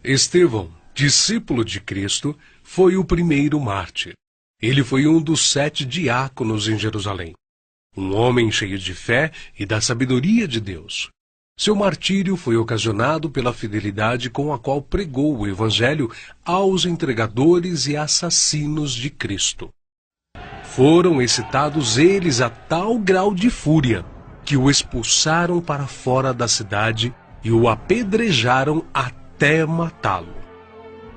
Estevão, discípulo de Cristo, foi o primeiro mártir. Ele foi um dos 7 diáconos em Jerusalém. Um homem cheio de fé e da sabedoria de Deus. Seu martírio foi ocasionado pela fidelidade com a qual pregou o Evangelho aos entregadores e assassinos de Cristo. Foram excitados eles a tal grau de fúria que o expulsaram para fora da cidade e o apedrejaram até matá-lo.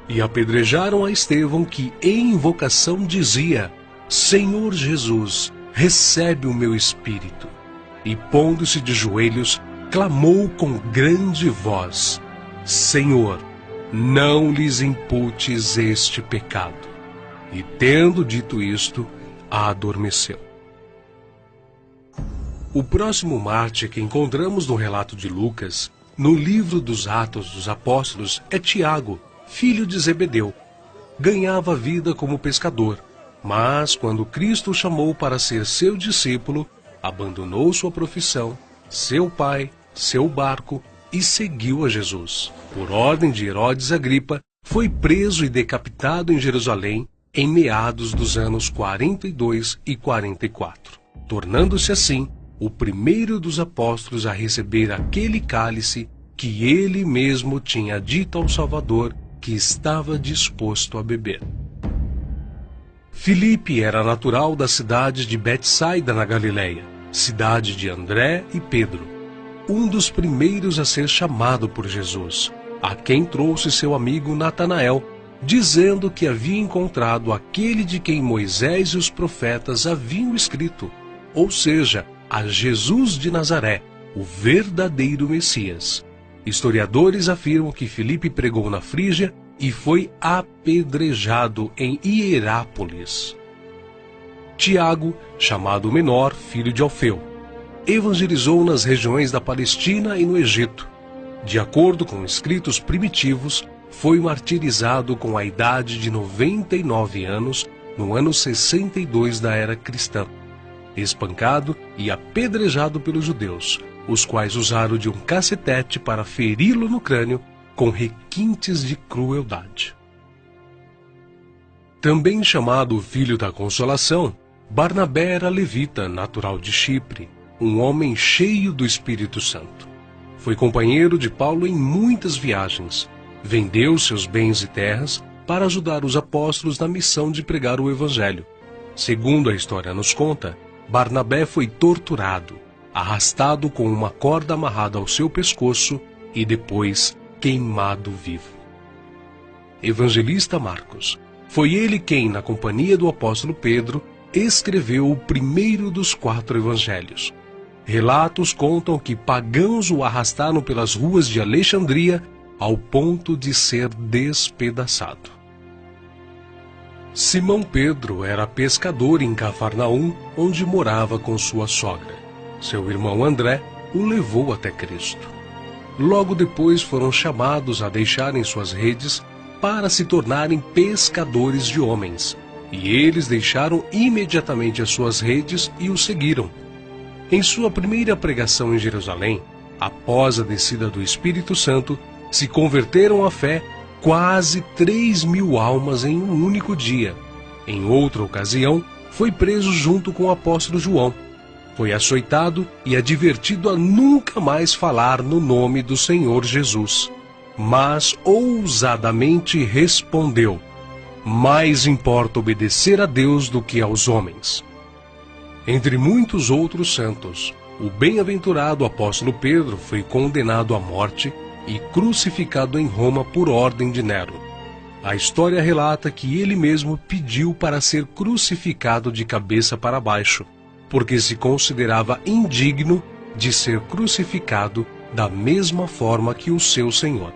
E apedrejaram a Estevão, que em invocação dizia: Senhor Jesus, recebe o meu espírito. E pondo-se de joelhos, clamou com grande voz: Senhor, não lhes imputes este pecado. E tendo dito isto, adormeceu. O próximo mártir que encontramos no relato de Lucas, no livro dos Atos dos Apóstolos, é Tiago, filho de Zebedeu. Ganhava vida como pescador, mas quando Cristo o chamou para ser seu discípulo, abandonou sua profissão, seu pai, seu barco e seguiu a Jesus. Por ordem de Herodes Agripa, foi preso e decapitado em Jerusalém em meados dos anos 42 e 44, tornando-se assim o primeiro dos apóstolos a receber aquele cálice que ele mesmo tinha dito ao Salvador que estava disposto a beber. Filipe era natural da cidade de Betsaida, na Galileia, cidade de André e Pedro, um dos primeiros a ser chamado por Jesus, a quem trouxe seu amigo Natanael, dizendo que havia encontrado aquele de quem Moisés e os profetas haviam escrito, ou seja, a Jesus de Nazaré, o verdadeiro Messias. Historiadores afirmam que Filipe pregou na Frígia e foi apedrejado em Hierápolis. Tiago, chamado Menor, filho de Alfeu, evangelizou nas regiões da Palestina e no Egito. De acordo com escritos primitivos, foi martirizado com a idade de 99 anos, no ano 62 da era cristã, espancado e apedrejado pelos judeus, os quais usaram de um cacetete para feri-lo no crânio com requintes de crueldade. Também chamado Filho da Consolação, Barnabé era levita, natural de Chipre, um homem cheio do Espírito Santo. Foi companheiro de Paulo em muitas viagens, vendeu seus bens e terras para ajudar os apóstolos na missão de pregar o Evangelho. Segundo a história nos conta, Barnabé foi torturado, arrastado com uma corda amarrada ao seu pescoço e depois queimado vivo. Evangelista Marcos. Foi ele quem, na companhia do apóstolo Pedro, escreveu o primeiro dos 4 evangelhos. Relatos contam que pagãos o arrastaram pelas ruas de Alexandria ao ponto de ser despedaçado. Simão Pedro era pescador em Cafarnaum, onde morava com sua sogra. Seu irmão André o levou até Cristo. Logo depois foram chamados a deixarem suas redes para se tornarem pescadores de homens, e eles deixaram imediatamente as suas redes e o seguiram. Em sua primeira pregação em Jerusalém, após a descida do Espírito Santo, se converteram à fé quase 3.000 almas em um único dia. Em outra ocasião, foi preso junto com o apóstolo João. Foi açoitado e advertido a nunca mais falar no nome do Senhor Jesus. Mas ousadamente respondeu: mais importa obedecer a Deus do que aos homens. Entre muitos outros santos, o bem-aventurado apóstolo Pedro foi condenado à morte e crucificado em Roma por ordem de Nero. A história relata que ele mesmo pediu para ser crucificado de cabeça para baixo, porque se considerava indigno de ser crucificado da mesma forma que o seu Senhor.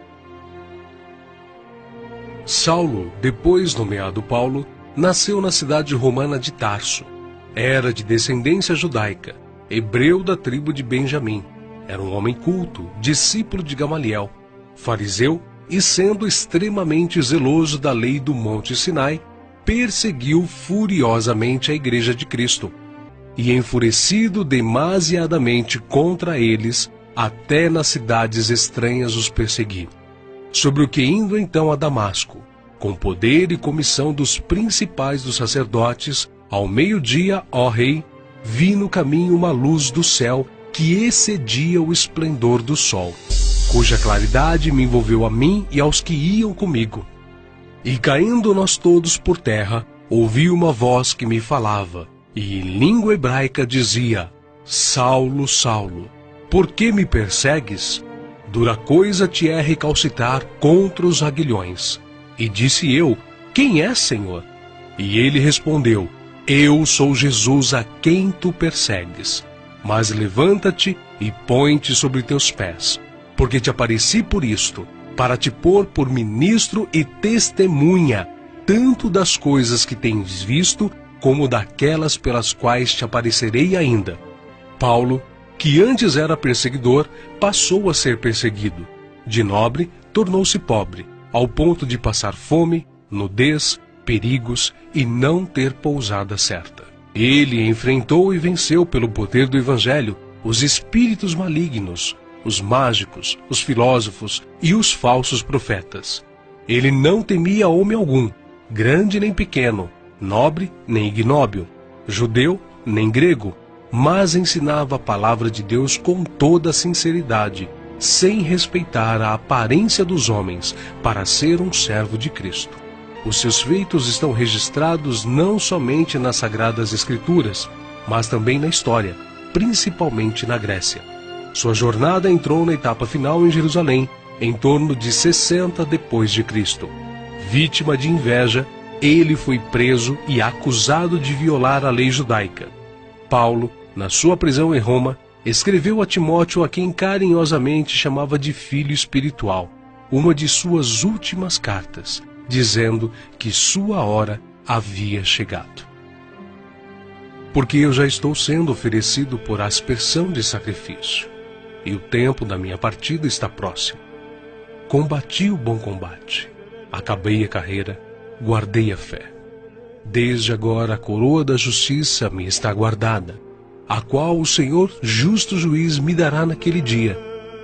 Saulo, depois nomeado Paulo, nasceu na cidade romana de Tarso. Era de descendência judaica, hebreu da tribo de Benjamim. Era um homem culto, discípulo de Gamaliel, fariseu e, sendo extremamente zeloso da lei do Monte Sinai, perseguiu furiosamente a Igreja de Cristo. E enfurecido demasiadamente contra eles, até nas cidades estranhas os persegui. sobre o que indo então a Damasco, com poder e comissão dos principais dos sacerdotes, ao meio-dia, ó rei, vi no caminho uma luz do céu que excedia o esplendor do sol, cuja claridade me envolveu a mim e aos que iam comigo. E caindo nós todos por terra, ouvi uma voz que me falava, e em língua hebraica dizia: Saulo, Saulo, por que me persegues? Dura coisa te é recalcitrar contra os aguilhões. E disse eu: Quem é, Senhor? E ele respondeu: Eu sou Jesus a quem tu persegues. Mas levanta-te e põe-te sobre teus pés, porque te apareci por isto, para te pôr por ministro e testemunha, tanto das coisas que tens visto, como daquelas pelas quais te aparecerei ainda. Paulo, que antes era perseguidor, passou a ser perseguido. De nobre, tornou-se pobre, ao ponto de passar fome, nudez, perigos e não ter pousada certa. Ele enfrentou e venceu pelo poder do Evangelho os espíritos malignos, os mágicos, os filósofos e os falsos profetas. Ele não temia homem algum, grande nem pequeno, nobre nem ignóbil, judeu nem grego, mas ensinava a palavra de Deus com toda a sinceridade, sem respeitar a aparência dos homens, para ser um servo de Cristo. Os seus feitos estão registrados não somente nas Sagradas Escrituras, mas também na história, principalmente na Grécia. Sua jornada entrou na etapa final em Jerusalém, em torno de 60 depois de Cristo. Vítima de inveja, ele foi preso e acusado de violar a lei judaica. Paulo, na sua prisão em Roma, escreveu a Timóteo, a quem carinhosamente chamava de filho espiritual, uma de suas últimas cartas, dizendo que sua hora havia chegado. Porque eu já estou sendo oferecido por aspersão de sacrifício, e o tempo da minha partida está próximo. Combati o bom combate, acabei a carreira, guardei a fé. Desde agora a coroa da justiça me está guardada, a qual o Senhor, justo juiz, me dará naquele dia,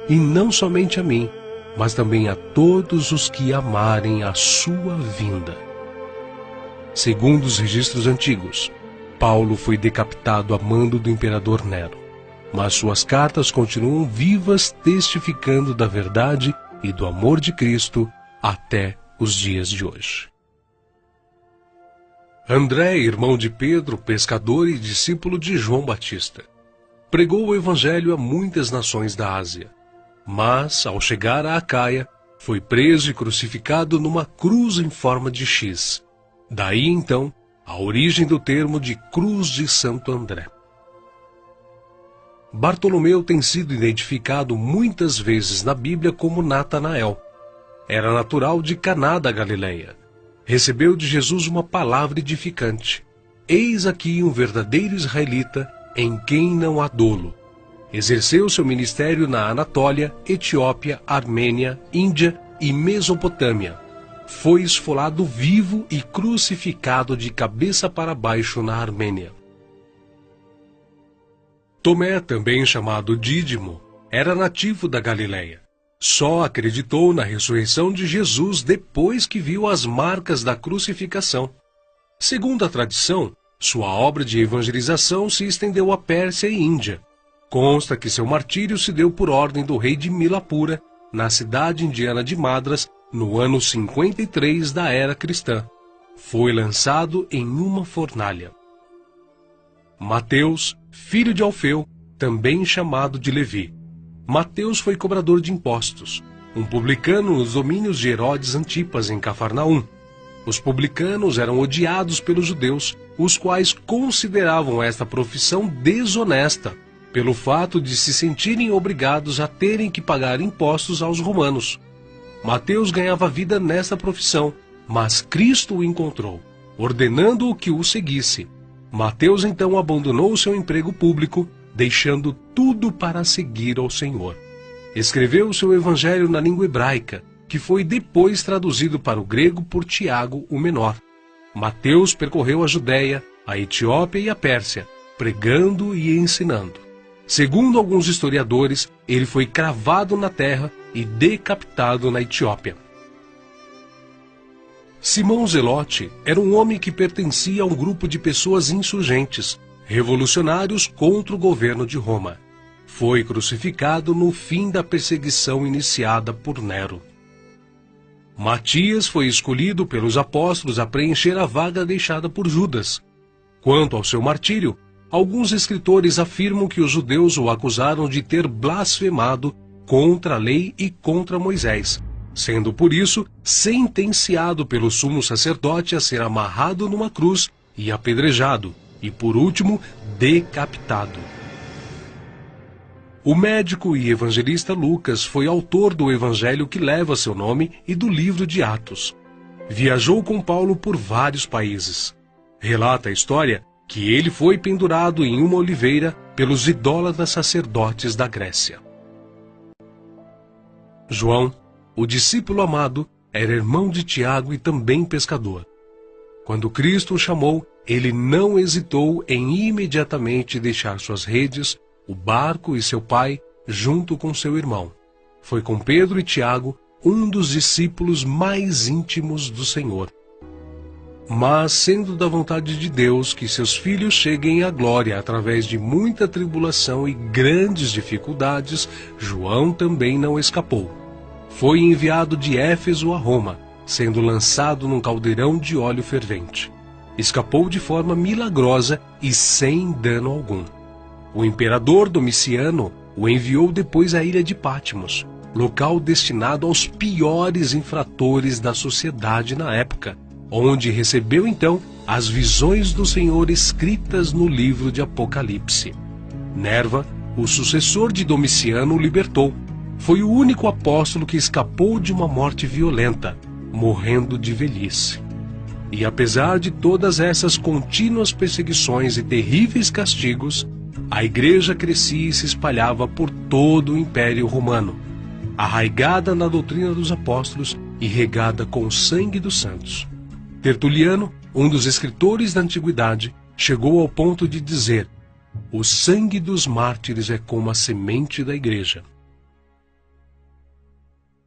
e não somente a mim, mas também a todos os que amarem a sua vinda. Segundo os registros antigos, Paulo foi decapitado a mando do imperador Nero, mas suas cartas continuam vivas, testificando da verdade e do amor de Cristo até os dias de hoje. André, irmão de Pedro, pescador e discípulo de João Batista, pregou o evangelho a muitas nações da Ásia, mas, ao chegar a Acaia, foi preso e crucificado numa cruz em forma de X. Daí, então, a origem do termo de Cruz de Santo André. Bartolomeu tem sido identificado muitas vezes na Bíblia como Natanael. Era natural de Caná da Galileia. Recebeu de Jesus uma palavra edificante. Eis aqui um verdadeiro israelita, em quem não há dolo. Exerceu seu ministério na Anatólia, Etiópia, Armênia, Índia e Mesopotâmia. Foi esfolado vivo e crucificado de cabeça para baixo na Armênia. Tomé, também chamado Dídimo, era nativo da Galileia. Só acreditou na ressurreição de Jesus depois que viu as marcas da crucificação. Segundo a tradição, sua obra de evangelização se estendeu à Pérsia e Índia. Consta que seu martírio se deu por ordem do rei de Milapura, na cidade indiana de Madras, no ano 53 da era cristã. Foi lançado em uma fornalha. Mateus, filho de Alfeu, também chamado de Levi. Mateus foi cobrador de impostos, um publicano nos domínios de Herodes Antipas, em Cafarnaum. Os publicanos eram odiados pelos judeus, os quais consideravam esta profissão desonesta, pelo fato de se sentirem obrigados a terem que pagar impostos aos romanos. Mateus ganhava vida nesta profissão, mas Cristo o encontrou, ordenando-o que o seguisse. Mateus então abandonou seu emprego público, deixando tudo para seguir ao Senhor. Escreveu seu evangelho na língua hebraica, que foi depois traduzido para o grego por Tiago, o menor. Mateus percorreu a Judéia, a Etiópia e a Pérsia, pregando e ensinando. Segundo alguns historiadores, ele foi cravado na terra e decapitado na Etiópia. Simão Zelote era um homem que pertencia a um grupo de pessoas insurgentes, revolucionários contra o governo de Roma. Foi crucificado no fim da perseguição iniciada por Nero. Matias foi escolhido pelos apóstolos a preencher a vaga deixada por Judas. Quanto ao seu martírio, alguns escritores afirmam que os judeus o acusaram de ter blasfemado contra a lei e contra Moisés, sendo por isso sentenciado pelo sumo sacerdote a ser amarrado numa cruz e apedrejado, e por último, decapitado. O médico e evangelista Lucas foi autor do evangelho que leva seu nome e do livro de Atos. Viajou com Paulo por vários países. Relata a história que ele foi pendurado em uma oliveira pelos idólatras sacerdotes da Grécia. João, o discípulo amado, era irmão de Tiago e também pescador. Quando Cristo o chamou, ele não hesitou em imediatamente deixar suas redes, o barco e seu pai, junto com seu irmão. Foi com Pedro e Tiago, um dos discípulos mais íntimos do Senhor. Mas, sendo da vontade de Deus que seus filhos cheguem à glória através de muita tribulação e grandes dificuldades, João também não escapou. Foi enviado de Éfeso a Roma, sendo lançado num caldeirão de óleo fervente. Escapou de forma milagrosa e sem dano algum. O imperador Domiciano o enviou depois à ilha de Patmos, local destinado aos piores infratores da sociedade na época, onde recebeu então as visões do Senhor escritas no livro de Apocalipse. Nerva, o sucessor de Domiciano, o libertou. Foi o único apóstolo que escapou de uma morte violenta, morrendo de velhice. E apesar de todas essas contínuas perseguições e terríveis castigos, a igreja crescia e se espalhava por todo o Império Romano, arraigada na doutrina dos apóstolos e regada com o sangue dos santos. Tertuliano, um dos escritores da antiguidade, chegou ao ponto de dizer: "O sangue dos mártires é como a semente da igreja.